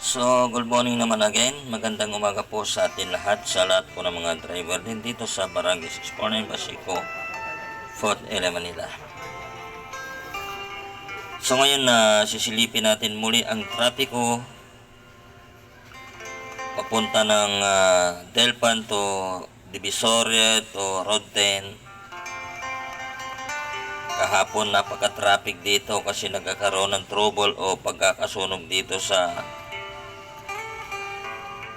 So, good morning naman again. Magandang umaga po sa atin lahat, sa lahat po ng mga driver din dito sa Barangay 649 Basico, Fort Area, Manila. So, ngayon na sisilipin natin muli ang trapiko papunta ng Delpan to Divisoria to Road 10. Kahapon napaka-traffic dito kasi nagkakaroon ng trouble o pagkakasunog dito sa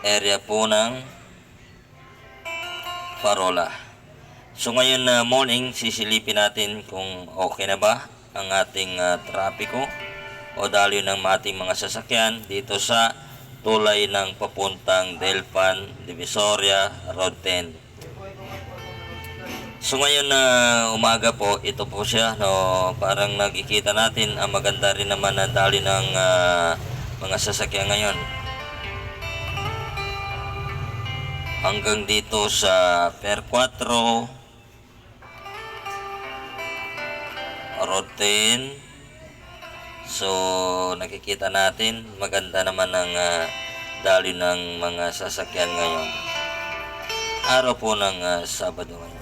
area po ng Parola. So ngayon na morning, sisilipin natin kung okay na ba ang ating trapiko o daloy ng ating mga sasakyan dito sa tulay ng papuntang Delpan, Divisoria, Road 10. So ngayon na umaga po, ito po siya, no, parang nakikita natin ang maganda rin naman na daloy ng mga sasakyan ngayon. Hanggang dito sa Per 4, Road 10. So nakikita natin maganda naman ang daloy ng mga sasakyan ngayon. Araw po ng Sabado ngayon.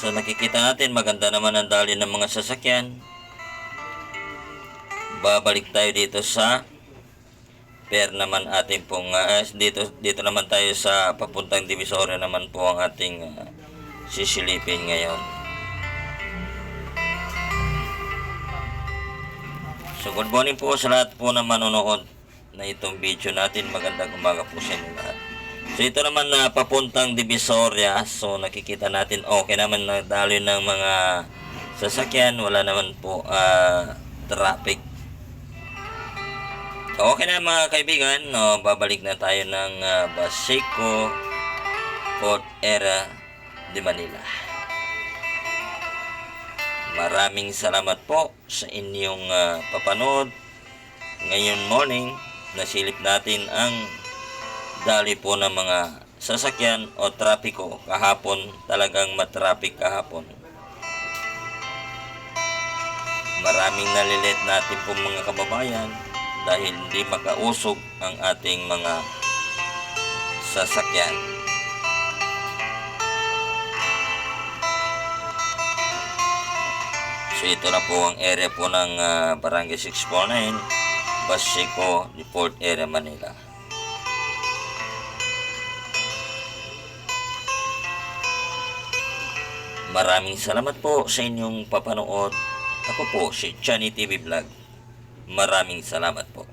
So nakikita natin maganda naman ang daloy ng mga sasakyan. Babalik tayo dito sa Per naman ating pong dito naman tayo sa papuntang Divisoria naman po ang ating sisilipin ngayon. So good morning po sa lahat po na manonood na itong video natin. Magandang umaga po sa inyo lahat. So ito naman na papuntang Divisoria. So nakikita natin okay naman na daloy ng mga sasakyan. Wala naman po traffic. So okay na mga kaibigan, no, babalik na tayo ng Basico, Fort Area de Manila. Maraming salamat po sa inyong papanood. Ngayon morning, nasilip natin ang daloy po ng mga sasakyan o trapiko. Kahapon, talagang matraffic kahapon. Maraming nalilit natin po mga kababayan dahil hindi makausog ang ating mga sasakyan. So ito na po ang area po ng Barangay 649, Basico, Fort Area, Manila. Maraming salamat po sa inyong papanood. Ako po si Chani TV Vlog. Maraming salamat po.